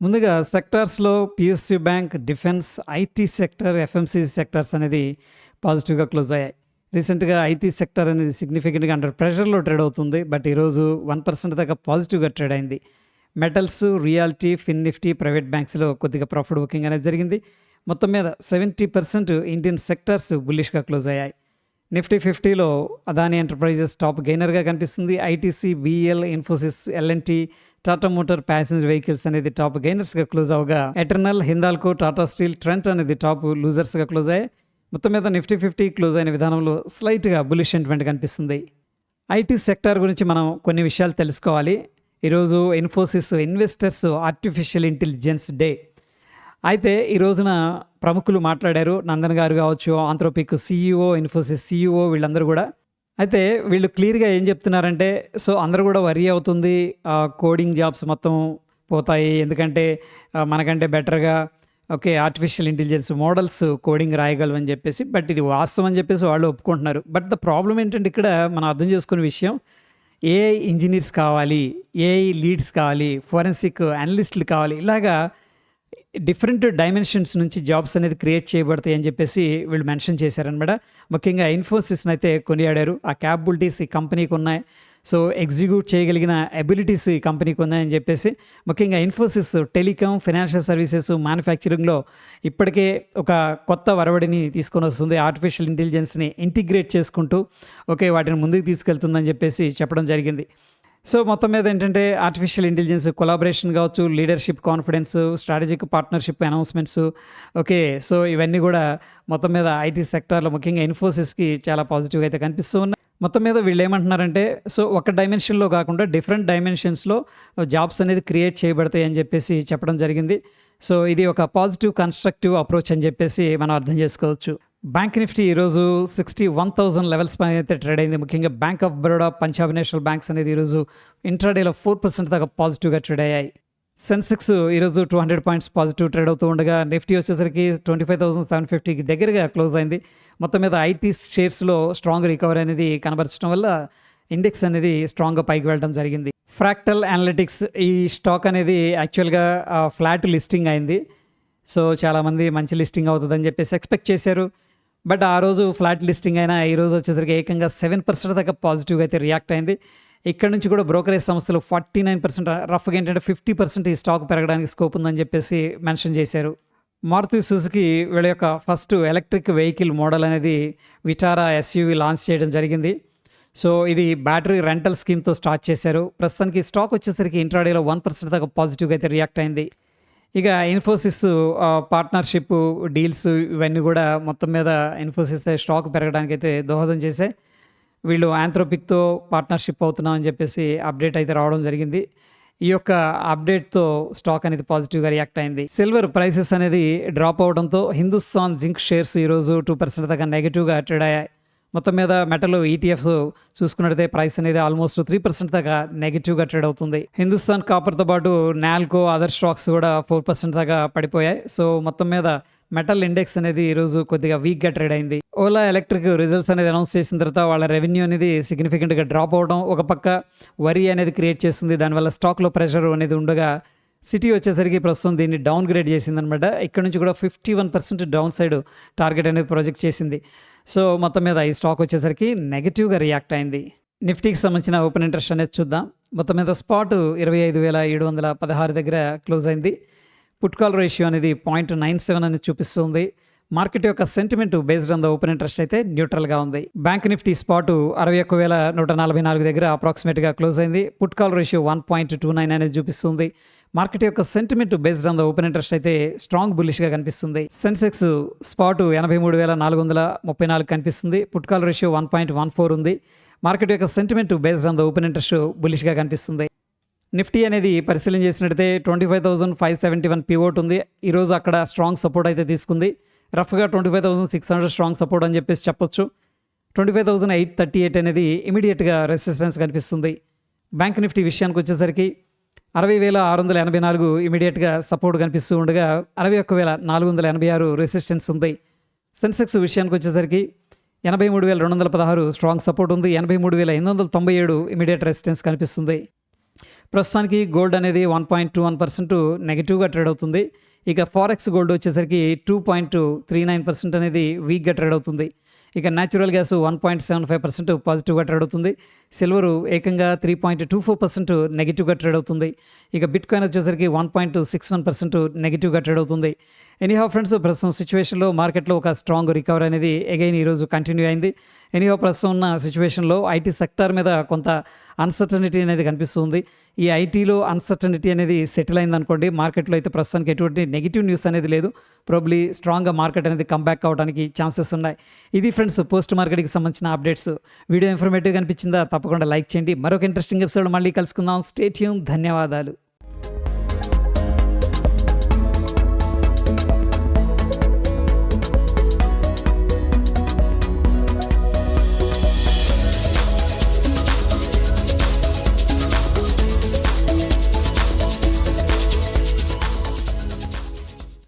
ముందుగా సెక్టార్స్‌లో PSU bank, defence, IT sector, FMCG sectors అనేది పాజిటివ్‌గా క్లోజ్ అయ్యాయి. రీసెంట్‌గా ఐటీ సెక్టర్ అనేది సిగ్నిఫికెంట్‌గా అండర్ ప్రెషర్‌లో ట్రేడ్ అవుతుంది. బట్ ఈరోజు 1% దాకా పాజిటివ్‌గా ట్రేడ్ అయింది. Metals, realty, fin Nifty, private బ్యాంక్స్‌లో కొద్దిగా ప్రాఫిట్ బుకింగ్ అనేది జరిగింది. మొత్తం మీద 70% ఇండియన్ సెక్టార్స్ బుల్లిష్‌గా క్లోజ్ అయ్యాయి. నిఫ్టీ 50లో అదానీ ఎంటర్ప్రైజెస్ టాప్ గెయినర్‌గా కనిపిస్తుంది. ITC, BEL, Infosys, L and T, Tata motor passenger vehicles అనేది టాప్ గెయినర్స్గా క్లోజ్ అవగా ఎటర్నల్, హిందాల్కో, టాటా స్టీల్, ట్రెంట్ అనేది టాప్ లూజర్స్గా క్లోజ్ అయ్యాయి. మొత్తం మీద నిఫ్టీ 50 క్లోజ్ అయిన విధానంలో స్లైట్గా బులిష్ సెంటిమెంట్ కనిపిస్తుంది. ఐటీ సెక్టార్ గురించి మనం కొన్ని విషయాలు తెలుసుకోవాలి. ఈరోజు Infosys investors artificial intelligence day. అయితే ఈ రోజున ప్రముఖులు మాట్లాడారు. నందన్ గారు కావచ్చు, ఆంథ్రోపిక్ సీఈఓ, ఇన్ఫోసిస్ సీఈఓ వీళ్ళందరూ కూడా. అయితే వీళ్ళు క్లియర్‌గా ఏం చెప్తున్నారంటే, సో అందరూ కూడా వరీ అవుతుంది. కోడింగ్ జాబ్స్ మొత్తం పోతాయి. ఎందుకంటే మనకంటే బెటర్‌గా ఆర్టిఫిషియల్ ఇంటెలిజెన్స్ మోడల్స్ కోడింగ్ రాయగలవని చెప్పేసి. బట్ ఇది వాస్తవం అని చెప్పేసి వాళ్ళు ఒప్పుకుంటున్నారు. బట్ ద ప్రాబ్లమ్ ఏంటంటే ఇక్కడ మనం అర్థం చేసుకునే విషయం, ఏఐ ఇంజినీర్స్ కావాలి, ఏఐ లీడ్స్ కావాలి, ఫోరెన్సిక్ అనలిస్టులు కావాలి. ఇలాగా డిఫరెంట్ డైమెన్షన్స్ నుంచి జాబ్స్ అనేది క్రియేట్ చేయబడతాయి అని చెప్పేసి వీళ్ళు మెన్షన్ చేశారనమాట. ముఖ్యంగా ఇన్ఫోసిస్ని అయితే కొనియాడారు. ఆ క్యాపబిలిటీస్ ఈ కంపెనీకి ఉన్నాయి. సో ఎగ్జిక్యూట్ చేయగలిగిన ఎబిలిటీస్ ఈ కంపెనీకి ఉన్నాయని చెప్పేసి. ముఖ్యంగా ఇన్ఫోసిస్ టెలికాం, ఫైనాన్షియల్ సర్వీసెస్, మ్యానుఫ్యాక్చరింగ్లో ఇప్పటికే ఒక కొత్త వరవడిని తీసుకొని వస్తుంది. ఆర్టిఫిషియల్ ఇంటెలిజెన్స్ని ఇంటిగ్రేట్ చేసుకుంటూ వాటిని ముందుకు తీసుకెళ్తుందని చెప్పేసి చెప్పడం జరిగింది. సో మొత్తం మీద ఏంటంటే ఆర్టిఫిషియల్ ఇంటెలిజెన్స్ కొలాబరేషన్ కావచ్చు, leadership confidence, strategic partnership announcements. So ఇవన్నీ కూడా మొత్తం మీద ఐటీ సెక్టార్లో ముఖ్యంగా ఇన్ఫోసిస్కి చాలా పాజిటివ్గా అయితే కనిపిస్తూ ఉన్నాయి. మొత్తం మీద వీళ్ళు ఏమంటున్నారంటే, సో ఒక డైమెన్షన్లో కాకుండా డిఫరెంట్ డైమెన్షన్స్లో జాబ్స్ అనేది క్రియేట్ చేయబడతాయి అని చెప్పేసి చెప్పడం జరిగింది. సో ఇది ఒక పాజిటివ్ కన్స్ట్రక్టివ్ అప్రోచ్ అని చెప్పేసి మనం అర్థం చేసుకోవచ్చు. బ్యాంక్ నిఫ్టీ ఈరోజు 61,000 లెవెల్స్ పైన అయితే ట్రేడ్ అయింది. ముఖ్యంగా bank of Baroda, Punjab national banks అనేది ఈరోజు ఇంట్రాడేలో 4% దాకా పాజిటివ్గా ట్రేడ్ అయ్యాయి. సెన్సెక్స్ ఈరోజు 200 పాయింట్స్ పాజిటివ్ ట్రేడ్ అవుతూ ఉండగా నిఫ్టీ వచ్చేసరికి 25,750కి దగ్గరగా క్లోజ్ అయింది. మొత్తం మీద ఐటీ షేర్స్లో స్ట్రాంగ్ రికవరీ అనేది కనబరచడం వల్ల ఇండెక్స్ అనేది స్ట్రాంగ్గా పైకి వెళ్ళడం జరిగింది. ఫ్రాక్టల్ అనలిటిక్స్ ఈ స్టాక్ అనేది యాక్చువల్గా ఫ్లాట్ లిస్టింగ్ అయింది. సో చాలామంది మంచి లిస్టింగ్ అవుతుందని చెప్పేసి ఎక్స్పెక్ట్ చేశారు. బట్ ఆ రోజు ఫ్లాట్ లిస్టింగ్ అయినా ఈ రోజు వచ్చేసరికి ఏకంగా 7% దాకా పాజిటివ్గా అయితే రియాక్ట్ అయింది. ఇక్కడ నుంచి కూడా బ్రోకరేజ్ సంస్థలు 49%, రఫ్గా ఏంటంటే 50% ఈ స్టాక్ పెరగడానికి స్కోప్ ఉందని చెప్పేసి మెన్షన్ చేశారు. మారుతి సుజుకి వీళ్ళ యొక్క ఫస్ట్ ఎలక్ట్రిక్ వెహికల్ మోడల్ అనేది విటారా ఎస్యూవి లాంచ్ చేయడం జరిగింది. సో ఇది బ్యాటరీ రెంటల్ స్కీమ్తో స్టార్ట్ చేశారు. ప్రస్తుతానికి స్టాక్ వచ్చేసరికి ఇంట్రాడేలో 1% దాకా పాజిటివ్గా అయితే రియాక్ట్ అయింది. ఇక ఇన్ఫోసిస్ పార్ట్నర్షిప్ డీల్స్ ఇవన్నీ కూడా మొత్తం మీద ఇన్ఫోసిస్ స్టాక్ పెరగడానికి అయితే దోహదం చేశాయి. వీళ్ళు ఆంథ్రోపిక్తో పార్ట్నర్షిప్ అవుతున్నామని చెప్పేసి అప్డేట్ అయితే రావడం జరిగింది. ఈ యొక్క అప్డేట్తో స్టాక్ అనేది పాజిటివ్గా రియాక్ట్ అయింది. సిల్వర్ ప్రైసెస్ అనేది డ్రాప్ అవడంతో హిందుస్థాన్ జింక్ షేర్స్ ఈరోజు 2% దాకా నెగిటివ్గా ట్రేడ్ అయ్యాయి. మొత్తం మీద మెటల్ ఈటీఎఫ్ చూసుకున్నట్టయితే ప్రైస్ అనేది ఆల్మోస్ట్ 3% దాకా నెగిటివ్గా ట్రేడ్ అవుతుంది. హిందుస్థాన్ కాపర్తో పాటు నాల్కో, అదర్ స్టాక్స్ కూడా 4% దాకా పడిపోయాయి. సో మొత్తం మీద మెటల్ ఇండెక్స్ అనేది ఈరోజు కొద్దిగా వీక్గా ట్రేడ్ అయింది. ఓలా ఎలక్ట్రిక్ రిజల్ట్స్ అనేది అనౌన్స్ చేసిన తర్వాత వాళ్ళ రెవెన్యూ అనేది సిగ్నిఫికెంట్గా డ్రాప్ అవడం ఒక పక్క వరీ అనేది క్రియేట్ చేస్తుంది. దానివల్ల స్టాక్లో ప్రెషర్ అనేది ఉండగా సిటీ వచ్చేసరికి ప్రస్తుతం దీన్ని డౌన్ గ్రేడ్ చేసిందనమాట. ఇక్కడ నుంచి కూడా 51% డౌన్ సైడ్ టార్గెట్ అనేది ప్రొజెక్ట్ చేసింది. సో మొత్తం మీద ఈ స్టాక్ వచ్చేసరికి నెగిటివ్గా రియాక్ట్ అయింది. నిఫ్టీకి సంబంధించిన ఓపెన్ ఇంట్రెస్ట్ అనేది చూద్దాం. మొత్తం మీద స్పాట్ 25,716 దగ్గర క్లోజ్ అయింది. పుట్ కాల్ రేషియో అనేది 0.97 అనేది చూపిస్తుంది. మార్కెట్ యొక్క sentiment based on the open interest అయితే న్యూట్రల్గా ఉంది. బ్యాంక్ నిఫ్టీ స్పాట్ 61,144 దగ్గర అప్రాక్సిమేట్గా క్లోజ్ అయింది. పుట్ కాల్ రేషియో 1.29 అనేది చూపిస్తుంది. మార్కెట్ యొక్క sentiment based on the open interest అయితే స్ట్రాంగ్ బుల్లిష్గా కనిపిస్తుంది. సెన్సెక్స్ స్పాట్ 83,434 కనిపిస్తుంది. పుట్ కాల్ రేషియో 1.14 ఉంది. మార్కెట్ యొక్క sentiment based on the open interest బుల్లిష్గా కనిపిస్తుంది. నిఫ్టీ అనేది పరిశీలన చేసినట్టయితే 25,571 పివోట్ ఉంది. ఈరోజు అక్కడ స్ట్రాంగ్ సపోర్ట్ అయితే తీసుకుంది. రఫ్గా 25,600 స్ట్రాంగ్ సపోర్ట్ అని చెప్పేసి చెప్పొచ్చు. 25,838 అనేది ఇమీడియట్గా రెసిస్టెన్స్ కనిపిస్తుంది. బ్యాంక్ నిఫ్టీ విషయానికి వచ్చేసరికి 60,684 ఇమీడియట్గా సపోర్ట్ కనిపిస్తూ ఉండగా 61,486 రెసిస్టెన్స్ ఉంది. సెన్సెక్స్ విషయానికి వచ్చేసరికి 83,216 స్ట్రాంగ్ సపోర్ట్ ఉంది. 83,897 ఇమీడియట్ రెసిస్టెన్స్ కనిపిస్తుంది. ప్రస్తుతానికి గోల్డ్ అనేది 1.21% నెగెటివ్గా ట్రేడ్ అవుతుంది. ఇక ఫారెక్స్ గోల్డ్ వచ్చేసరికి 2.39% అనేది వీక్గా ట్రేడ్ అవుతుంది. ఇక న్యాచురల్ గ్యాస్ 1.75% పాజిటివ్గా ట్రేడ్ అవుతుంది. సిల్వరు ఏకంగా 3.24% నెగిటివ్గా ట్రేడ్ అవుతుంది. ఇక బిట్ కాయిన్ వచ్చేసరికి 1.61% నెగిటివ్గా ట్రేడ్ అవుతుంది. ఎనీహౌ ఫ్రెండ్స్, ప్రస్తుతం సిచ్యువేషన్లో మార్కెట్లో ఒక స్ట్రాంగ్ రికవరీ అనేది అగైన్ ఈరోజు కంటిన్యూ అయింది. ఎనీహౌ ప్రస్తుతం ఉన్న సిచ్యువేషన్లో ఐటీ సెక్టార్ మీద కొంత అన్సర్టనిటీ అనేది కనిపిస్తుంది. ఈ ఐటీలో అన్సర్టనిటీ అనేది సెటిల్ అయిందనుకోండి, మార్కెట్లో అయితే ప్రస్తుతానికి ఎటువంటి నెగిటివ్ న్యూస్ అనేది లేదు. ప్రాబ్లీ స్ట్రాంగ్గా మార్కెట్ అనేది కంబ్యాక్ అవడానికి ఛాన్సెస్ ఉన్నాయి. ఇది ఫ్రెండ్స్ పోస్ట్ మార్కెట్కి సంబంధించిన అప్డేట్స్. వీడియో ఇన్ఫర్మేటివ్గా అనిపించిందా? తప్పకుండా లైక్ చేయండి. మరొక ఇంట్రెస్టింగ్ ఎపిసోడ్ మళ్ళీ కలుసుకుందాం. Stay tune. ధన్యవాదాలు.